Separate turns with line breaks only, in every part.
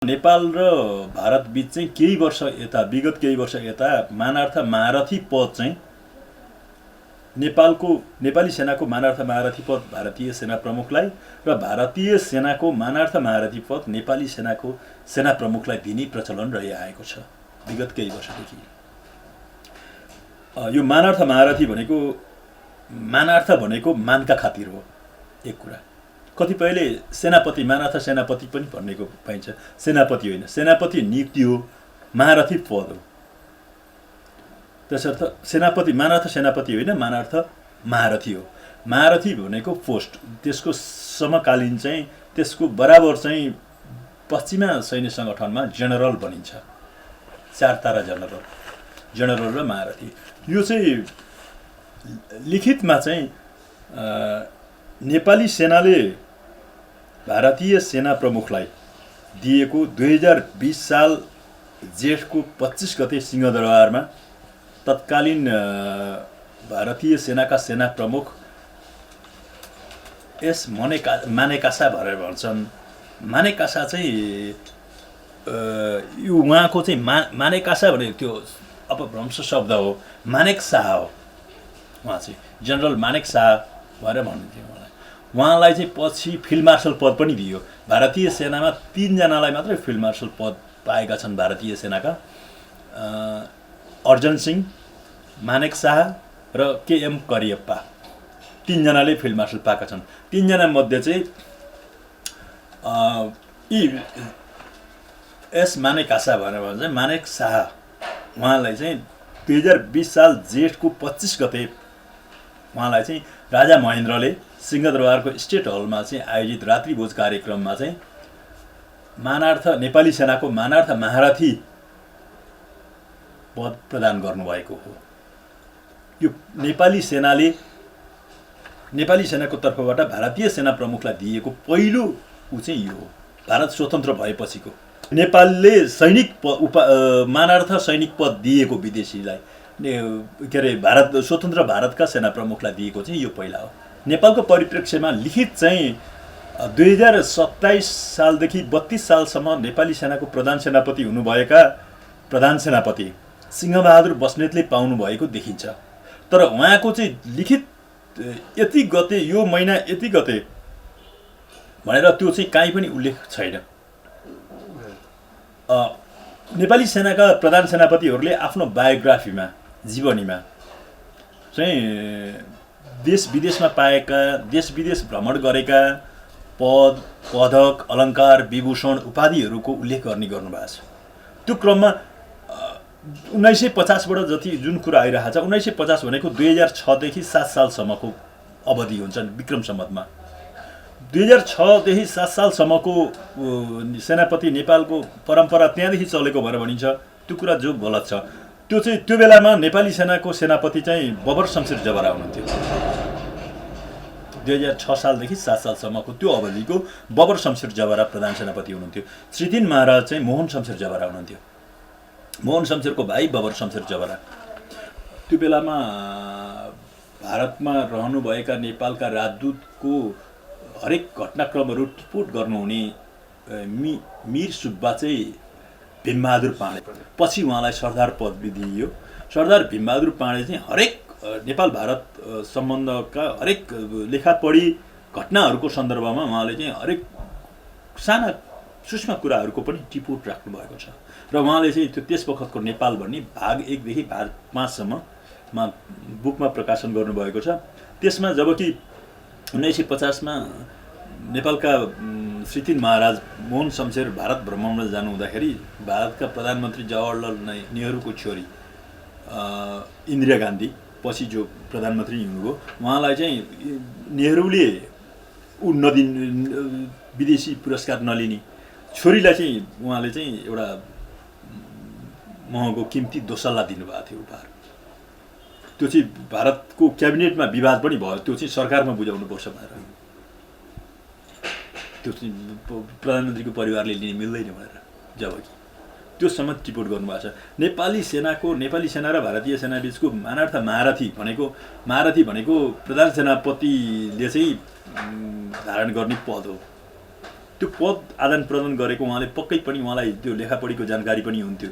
नेपाल र भारत बीच चाहिँ केही वर्ष यता विगत केही वर्ष यता मानार्थ महारथी पद चाहिँ नेपाली सेनाको मानार्थ महारथी पद भारतीय सेना प्रमुखलाई र भारतीय सेनाको मानार्थ महारथी पद नेपाली सेनाको सेना प्रमुखलाई दिने प्रचलन रहिआएको छ विगत केही वर्षदेखि। यो मानार्थ महारथी मानार्थ भनेको मानका खातिर हो एक कुरा। कतिपयले सेनापति मानार्थ सेनापति पनि भन्नेको पाइन्छ। सेनापति होइन, सेनापति नियुक्ति हो, महारथी पद हो। त्यसर्थ सेनापति मानार्थ सेनापति होइन, मानार्थ महारथी हो। महारथी भनेको पोस्ट, त्यसको समकालीन चाहिँ त्यसको बराबर चाहिँ पश्चिमा सैन्य सङ्गठनमा जनरल बनिन्छ। 4 तारा जनरल र महारथी। यो चाहिँ लिखितमा चाहिँ नेपाली सेनाले भारतीय सेना प्रमुखलाई दिएको 2020 साल जेठको 25 गते सिंहदरबारमा तत्कालीन भारतीय सेनाका सेना प्रमुख एस मानेकासा भनेर भन्छन्। मानेकासा चाहिँ यो उहाँको चाहिँ मानेकासा भनेको त्यो अपभ्रंश शब्द हो। मानेक शाह हो उहाँ चाहिँ, जनरल मानेक शाह भनेर भन्नुहुन्थ्यो मलाई। उहाँलाई चाहिँ पछि फिल्ड मार्शल पद पनि दियो। भारतीय सेनामा 3 जनालाई मात्रै फिल्ड मार्शल पद पाएका छन् भारतीय सेनाका, अर्जन सिंह, मानेक शाह र केएम करियप्पा। 3 जनाले फिल्ड मार्शल पाएका छन्। 3 जना मध्ये चाहिँ एस मानेकासा भनेर भन्छ मानेक शाह, उहाँलाई चाहिँ 2020 साल जेठको 25 गते उहाँलाई चाहिँ राजा महेन्द्रले सिंहदरबारको स्टेट हलमा चाहिँ आयोजित रात्रिभोज कार्यक्रममा चाहिँ नेपाली सेनाको मानार्थ महारथी पद प्रदान गर्नुभएको हो। यो नेपाली सेनाको तर्फबाट भारतीय सेना प्रमुखलाई दिएको पहिलो चाहिँ यो हो। भारत स्वतन्त्र भएपछिको नेपालले मानार्थ सैनिक पद दिएको विदेशीलाई के अरे स्वतन्त्र भारतका सेना प्रमुखलाई दिएको चाहिँ यो पहिला हो। नेपालको परिप्रेक्ष्यमा लिखित चाहिँ 2027 सालदेखि 32 सालसम्म नेपाली सेनाको प्रधान सेनापति हुनुभएका प्रधान सेनापति सिंहबहादुर बस्नेतले पाउनु भएको देखिन्छ। तर उहाँको चाहिँ लिखित यति गते, यो महिना यति गते भनेर त्यो चाहिँ काहीँ पनि उल्लेख छैन। नेपाली सेनाका प्रधान सेनापतिहरूले आफ्नो बायोग्राफीमा, जीवनीमा चाहिँ देश विदेशमा पाएका, देश विदेश भ्रमण गरेका पद, पदक, अलङ्कार, विभूषण, उपाधिहरूको उल्लेख गर्नुभएको छ। त्यो क्रममा 1950 बाट जति जुन कुरा आइरहेको छ, 1950 भनेको 2006 देखि 7 सालसम्मको अवधि हुन्छ विक्रम सम्वतमा। 2006 देखि 7 सालसम्मको सेनापति नेपालको परम्परा त्यहाँदेखि चलेको भनेर भनिन्छ। त्यो कुरा जो गलत छ। त्यो चाहिँ त्यो बेलामा नेपाली सेनाको सेनापति चाहिँ बबर शमशेर जबरा हुनुहुन्थ्यो। 2006 सालदेखि 7 सालसम्मको त्यो अवधिको बबर शमशेर जबरा प्रधान सेनापति हुनुहुन्थ्यो। श्री 3 महाराज चाहिँ मोहन शमशेर जबरा हुनुहुन्थ्यो। मोहन शमशेरको भाइ बबर शमशेर जबरा। त्यो बेलामा भारतमा रहनुभएका नेपालका राजदूतको हरेक घटनाक्रमहरू रिपोर्ट गर्नुहुने मीर सुब्बा चाहिँ भीमबहादुर पाँडे, पछि उहाँलाई सरदार पदवी दिइयो। सरदार भीमबहादुर पाँडे चाहिँ हरेक नेपाल भारत सम्बन्धका हरेक लेखापढी घटनाहरूको सन्दर्भमा उहाँले चाहिँ हरेक साना सूक्ष्म कुराहरूको पनि रिपोर्ट राख्नु भएको छ। र उहाँले चाहिँ त्यो त्यस वखतको नेपाल भन्ने भाग 1 देखि भाग 5 सम्ममा बुकमा प्रकाशन गर्नुभएको छ। त्यसमा जबकि 1950 मा नेपालका श्री 3 महाराज मोहन शमशेर भारत भ्रमणमा जानु हुँदाखेरि भारतका प्रधानमन्त्री जवाहरलाल नेहरूको छोरी इन्दिरा गान्धी, पछि जो प्रधानमन्त्री हुनुभयो, उहाँलाई चाहिँ नेहरूले विदेशी पुरस्कार नलिने छोरीलाई चाहिँ उहाँले चाहिँ एउटा महँगो किम्ती दोसल्ला दिनुभएको थियो उपहार। त्यो चाहिँ भारतको क्याबिनेटमा विवाद पनि भयो। त्यो चाहिँ सरकारमा बुझाउनुपर्छ भनेर, त्यो चाहिँ प्रधानमन्त्रीको परिवारले लिन मिल्दैन भनेर, जबकि त्यो सम्म रिपोर्ट गर्नुभएको छ। नेपाली सेना र भारतीय सेना बीचको मानार्थ महारथी भनेको प्रधान सेनापतिले चाहिँ धारण गर्ने पद हो। त्यो पद आदान प्रदान गरेको उहाँले पक्कै पनि उहाँलाई त्यो लेखापढीको जानकारी पनि हुन्थ्यो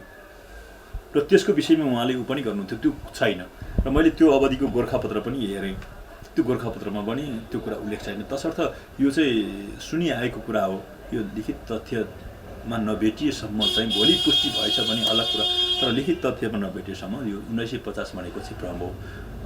र त्यसको विषयमा उहाँले पनि गर्नुहुन्थ्यो, त्यो छैन। र मैले त्यो अवधिको गोर्खापत्र पनि हेरेँ, त्यो गोर्खापत्रमा पनि त्यो कुरा उल्लेख छैन। तसर्थ यो चाहिँ सुनिआएको कुरा हो, यो लिखित तथ्यमा नभेटिएसम्म चाहिँ भोलि पुष्टि भएछ भने अलग कुरा, तर लिखित तथ्यमा नभेटिएसम्म यो 1950 भनेको चाहिँ भ्रम हो।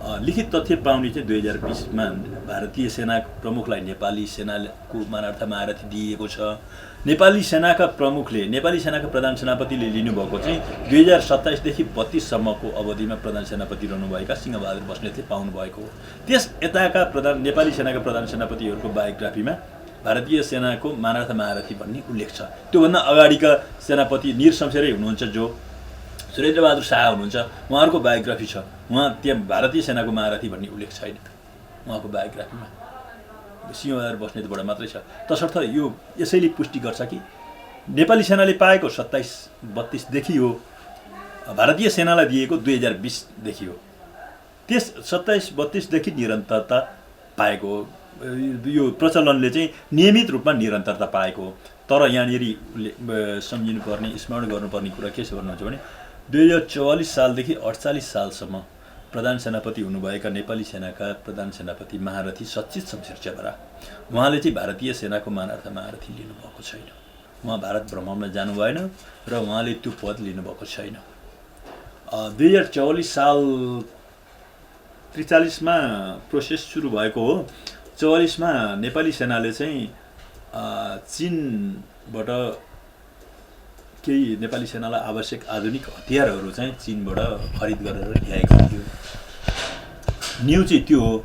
लिखित तथ्य पाउने चाहिँ 2020मा भारतीय सेनाको प्रमुखलाई नेपाली सेनाको मानार्थ महारथी दिएको छ। नेपाली सेनाका प्रमुखले, नेपाली सेनाका प्रधान सेनापतिले लिनुभएको चाहिँ 2027देखि 32सम्मको अवधिमा प्रधान सेनापति रहनुभएका सिंहबहादुर बस्नेतले पाउनुभएको हो। त्यस यताका नेपाली सेनाका प्रधान सेनापतिहरूको बायोग्राफीमा भारतीय सेनाको मानार्थ महारथी भन्ने उल्लेख छ। त्योभन्दा अगाडिका सेनापति नीर शमशेरै हुनुहुन्छ, जो सुरेन्द्रबहादुर शाह हुनुहुन्छ, उहाँहरूको बायोग्राफी छ, उहाँ त्यहाँ भारतीय सेनाको महारथी भन्ने उल्लेख छैन उहाँको बायोग्राफीमा। सिंहबहादुर बस्नेतबाट मात्रै छ। तसर्थ यो यसैले पुष्टि गर्छ कि नेपाली सेनाले पाएको 27-32देखि हो, भारतीय सेनालाई दिएको 2020देखि हो। त्यस 27-32देखि निरन्तरता पाएको हो। यो प्रचलनले चाहिँ नियमित रूपमा निरन्तरता पाएको हो। तर यहाँनिर सम्झिनुपर्ने, स्मरण गर्नुपर्ने कुरा के छ भन्नुहुन्छ भने 2044 सालदेखि 48 सालसम्म प्रधान सेनापति हुनुभएका नेपाली सेनाका प्रधान सेनापति महारथी सचित शमशेर चेब्रा, उहाँले चाहिँ भारतीय सेनाको मानार्थ महारथी लिनुभएको छैन। उहाँ भारत भ्रमणमा जानु भएन र उहाँले त्यो पद लिनुभएको छैन। 2044 साल 43मा प्रोसेस सुरु भएको हो। 44मा नेपाली सेनाले चाहिँ चीनबाट केही नेपाली सेनालाई आवश्यक आधुनिक हतियारहरू चाहिँ चीनबाट खरिद गरेर ल्याएको थियो। न्यु चाहिँ त्यो हो।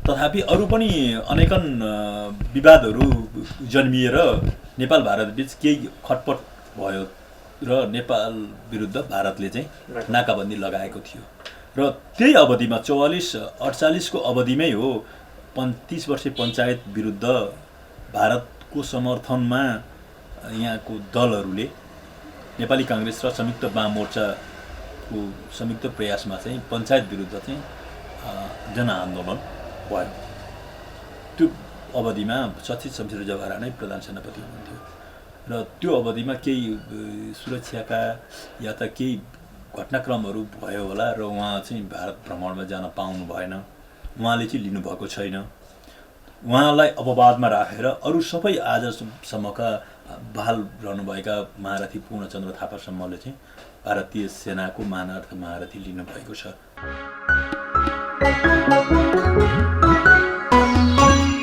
तथापि अरू पनि अनेकन विवादहरू जन्मिएर नेपाल भारतबीच केही खटपट भयो र नेपाल विरुद्ध भारतले चाहिँ नाकाबन्दी लगाएको थियो। र त्यही अवधिमा 44-48को अवधिमै हो 35 वर्षे पञ्चायत विरुद्ध भारतको समर्थनमा यहाँको दलहरूले नेपाली काङ्ग्रेस र संयुक्त वाममोर्चाको संयुक्त प्रयासमा चाहिँ पञ्चायत विरुद्ध चाहिँ जनआन्दोलन भयो। त्यो अवधिमा सचित शमशेर जवारा नै प्रधान सेनापति हुनुहुन्थ्यो र त्यो अवधिमा केही सुरक्षाका या त केही घटनाक्रमहरू भयो होला र उहाँ चाहिँ भारत भ्रमणमा जान पाउनु भएन। उहाँले चाहिँ लिनुभएको छैन। उहाँलाई अपवादमा राखेर अरू सबै आजसम्मका बहाल रहनुभएका महारथी पूर्णचन्द्र थापासम्मले चाहिँ भारतीय सेनाको मानार्थ महारथी लिनुभएको छ।